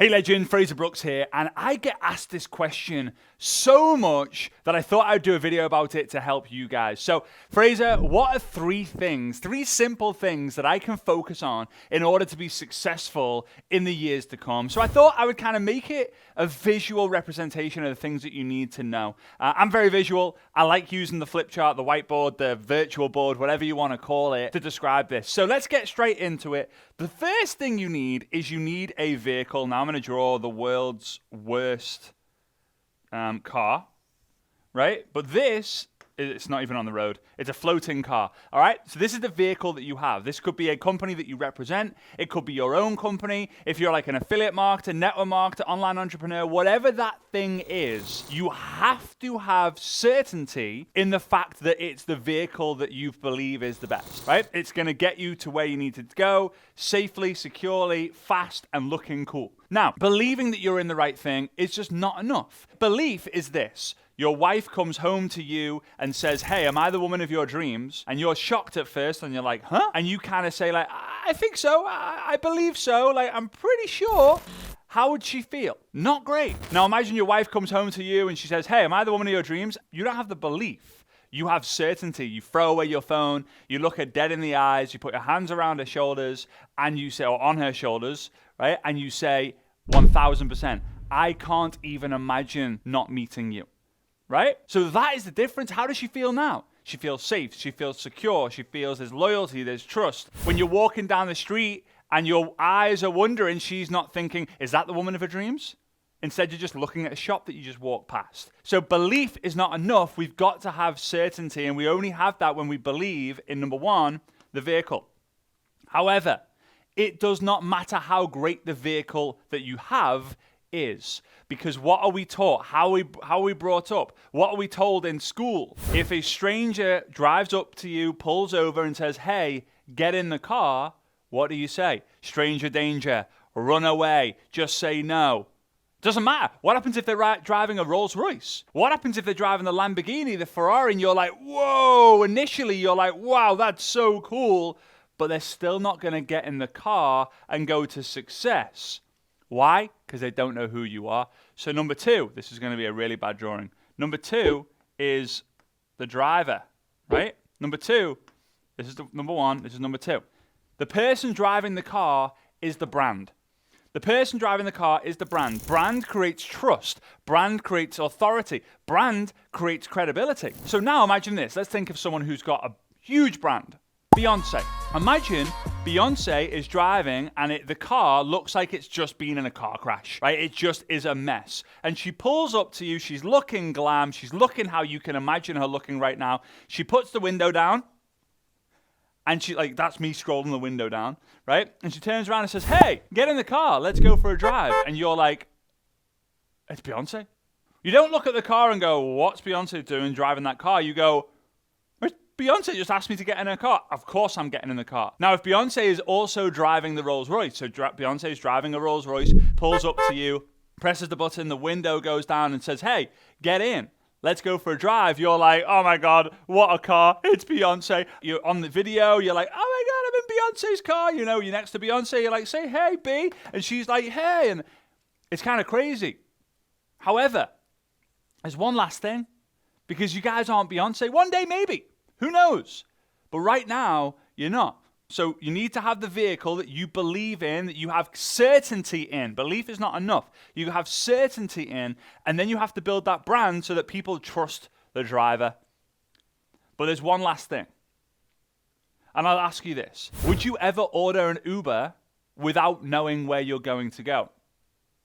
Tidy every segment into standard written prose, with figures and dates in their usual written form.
Hey legend, Fraser Brooks here, and I get asked this question so much that I thought I'd do a video about it to help you guys. So, Fraser, what are three simple things that I can focus on in order to be successful in the years to come? So I thought I would kind of make it a visual representation of the things that you need to know. I'm very visual. I like using the flip chart, the whiteboard, the virtual board, whatever you want to call it, to describe this. So let's get straight into it. The first thing you need is a vehicle. Now I'm going to draw the world's worst car, right? But it's not even on the road. It's a floating car, all right? So this is the vehicle that you have. This could be a company that you represent. It could be your own company. If you're like an affiliate marketer, network marketer, online entrepreneur, whatever that thing is, you have to have certainty in the fact that it's the vehicle that you believe is the best, right? It's going to get you to where you need to go safely, securely, fast, and looking cool. Now, believing that you're in the right thing is just not enough. Belief is this. Your wife comes home to you and says, hey, am I the woman of your dreams? And you're shocked at first and you're like, huh? And you kind of say like, I think so. I believe so. Like, I'm pretty sure. How would she feel? Not great. Now imagine your wife comes home to you and she says, hey, am I the woman of your dreams? You don't have the belief. You have certainty. You throw away your phone. You look her dead in the eyes. You put your hands around her shoulders and you say, or on her shoulders, right? And you say, 1000%, I can't even imagine not meeting you. Right? So that is the difference. How does she feel now? She feels safe. She feels secure. She feels there's loyalty, there's trust. When you're walking down the street and your eyes are wondering, she's not thinking, is that the woman of her dreams? Instead, you're just looking at a shop that you just walked past. So belief is not enough. We've got to have certainty, and we only have that when we believe in, number one, the vehicle. However, it does not matter how great the vehicle that you have is, because what are we taught? How are we brought up? What are we told in school? If a stranger drives up to you, pulls over and says, hey, get in the car, what do you say? Stranger danger, run away, just say no. Doesn't matter. What happens if they're driving a Rolls Royce? What happens if they're driving the Lamborghini, the Ferrari, and you're like, whoa, initially you're like, wow, that's so cool, but they're still not going to get in the car and go to success. Why? Because they don't know who you are. So number two, this is going to be a really bad drawing. Number two is the driver, right? Number two, this is the number one, this is number two. The person driving the car is the brand. The person driving the car is the brand. Brand creates trust. Brand creates authority. Brand creates credibility. So now imagine this. Let's think of someone who's got a huge brand. Beyonce. Imagine Beyonce is driving and the car looks like it's just been in a car crash, right? It just is a mess. And she pulls up to you. She's looking glam. She's looking how you can imagine her looking right now. She puts the window down and that's me scrolling the window down, right? And she turns around and says, hey, get in the car. Let's go for a drive. And you're like, it's Beyonce. You don't look at the car and go, what's Beyonce doing driving that car? You go, Beyonce just asked me to get in her car. Of course I'm getting in the car. Now, if Beyonce is also driving the Rolls Royce, so Beyonce is driving a Rolls Royce, pulls up to you, presses the button, the window goes down and says, hey, get in. Let's go for a drive. You're like, oh my God, what a car. It's Beyonce. You're on the video. You're like, oh my God, I'm in Beyonce's car. You know, you're next to Beyonce. You're like, say, hey, B. And she's like, hey. And it's kind of crazy. However, there's one last thing. Because you guys aren't Beyonce. One day, maybe. Who knows? But right now, you're not. So you need to have the vehicle that you believe in, that you have certainty in. Belief is not enough. You have certainty in, and then you have to build that brand so that people trust the driver. But there's one last thing. And I'll ask you this. Would you ever order an Uber without knowing where you're going to go?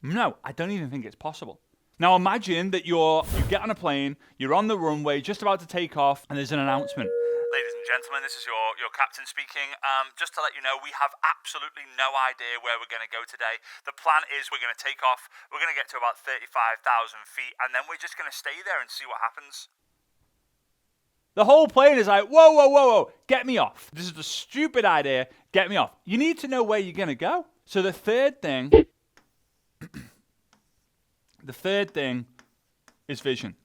No, I don't even think it's possible. Now imagine that you get on a plane, you're on the runway, just about to take off, and there's an announcement. Ladies and gentlemen, this is your captain speaking. Just to let you know, we have absolutely no idea where we're going to go today. The plan is we're going to take off, we're going to get to about 35,000 feet, and then we're just going to stay there and see what happens. The whole plane is like, whoa, whoa, whoa, whoa, get me off. This is a stupid idea, get me off. You need to know where you're going to go. So the third thing is vision.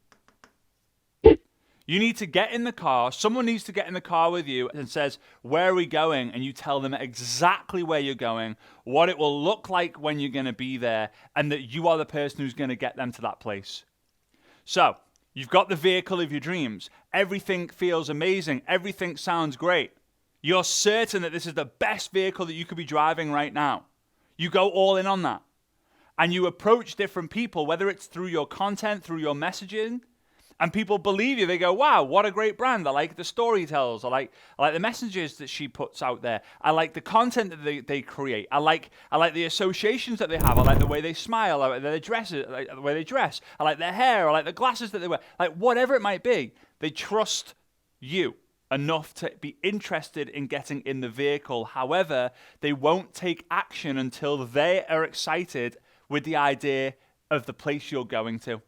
You need to get in the car. Someone needs to get in the car with you and says, where are we going? And you tell them exactly where you're going, what it will look like when you're going to be there, and that you are the person who's going to get them to that place. So you've got the vehicle of your dreams. Everything feels amazing. Everything sounds great. You're certain that this is the best vehicle that you could be driving right now. You go all in on that. And you approach different people, whether it's through your content, through your messaging, and people believe you. They go, wow, what a great brand. I like the story he tells. I like the messages that she puts out there. I like the content that they create. I like the associations that they have. I like the way they smile. I like their dresses, I like the way they dress. I like their hair. I like the glasses that they wear. Like whatever it might be, they trust you enough to be interested in getting in the vehicle. However, they won't take action until they are excited with the idea of the place you're going to.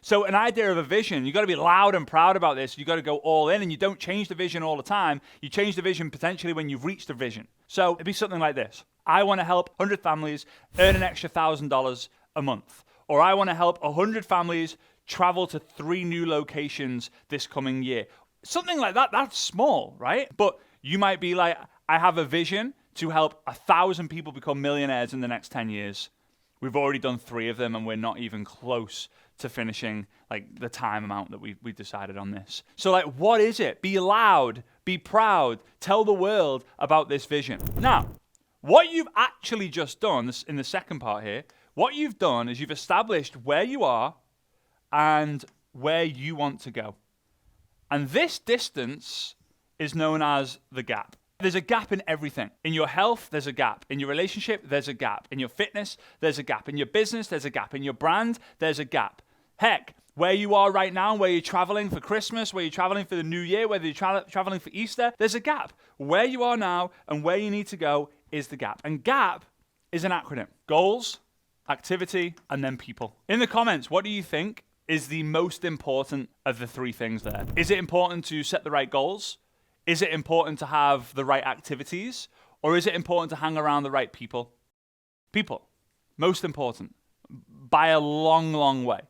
So an idea of a vision, you've got to be loud and proud about this. You've got to go all in, and you don't change the vision all the time. You change the vision potentially when you've reached the vision. So it'd be something like this. I want to help 100 families earn an extra $1,000 a month. Or I want to help 100 families travel to 3 new locations this coming year. Something like that, that's small, right? But you might be like, I have a vision to help 1,000 people become millionaires in the next 10 years. We've already done 3 of them, and we're not even close to finishing like the time amount that we decided on this. So like, what is it? Be loud, be proud, tell the world about this vision. Now, what you've actually just done in the second part here, what you've done is you've established where you are and where you want to go. And this distance is known as the gap. There's a gap in everything. In your health, there's a gap. In your relationship, there's a gap. In your fitness, there's a gap. In your business, there's a gap. In your brand, there's a gap. Heck, where you are right now, where you're traveling for Christmas, where you're traveling for the new year, whether you're traveling for Easter, there's a gap. Where you are now and where you need to go is the gap. And GAP is an acronym. Goals, activity, and then people. In the comments, what do you think is the most important of the 3 things there? Is it important to set the right goals? Is it important to have the right activities? Or is it important to hang around the right people? People. Most important. By a long, long way.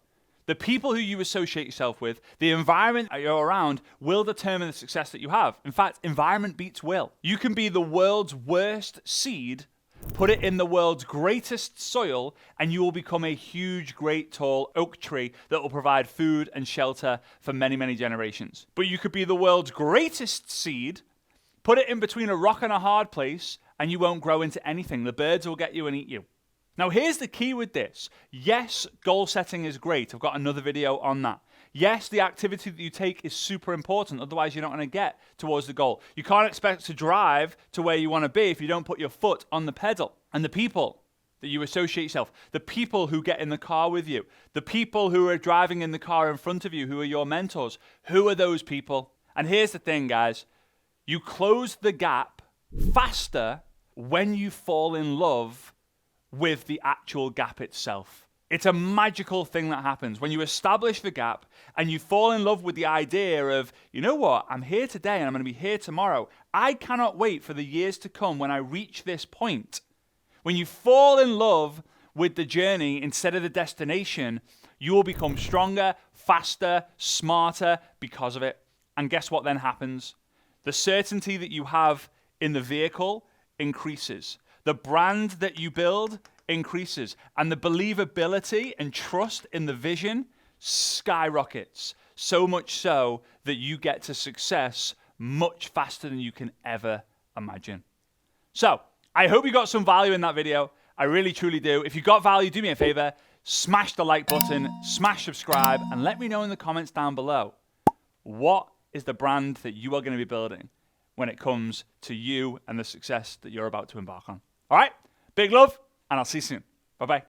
The people who you associate yourself with, the environment that you're around, will determine the success that you have. In fact, environment beats will. You can be the world's worst seed, put it in the world's greatest soil, and you will become a huge, great, tall oak tree that will provide food and shelter for many, many generations. But you could be the world's greatest seed, put it in between a rock and a hard place, and you won't grow into anything. The birds will get you and eat you. Now, here's the key with this. Yes, goal setting is great. I've got another video on that. Yes, the activity that you take is super important. Otherwise, you're not going to get towards the goal. You can't expect to drive to where you want to be if you don't put your foot on the pedal. And the people that you associate yourself, the people who get in the car with you, the people who are driving in the car in front of you, who are your mentors, who are those people? And here's the thing, guys. You close the gap faster when you fall in love with the actual gap itself. It's a magical thing that happens when you establish the gap and you fall in love with the idea of, you know what, I'm here today and I'm going to be here tomorrow. I cannot wait for the years to come when I reach this point. When you fall in love with the journey instead of the destination, you will become stronger, faster, smarter because of it. And guess what then happens? The certainty that you have in the vehicle increases. The brand that you build increases, and the believability and trust in the vision skyrockets, so much so that you get to success much faster than you can ever imagine. So, I hope you got some value in that video. I really, truly do. If you got value, do me a favor, smash the like button, smash subscribe, and let me know in the comments down below, what is the brand that you are going to be building when it comes to you and the success that you're about to embark on. All right, big love, and I'll see you soon. Bye-bye.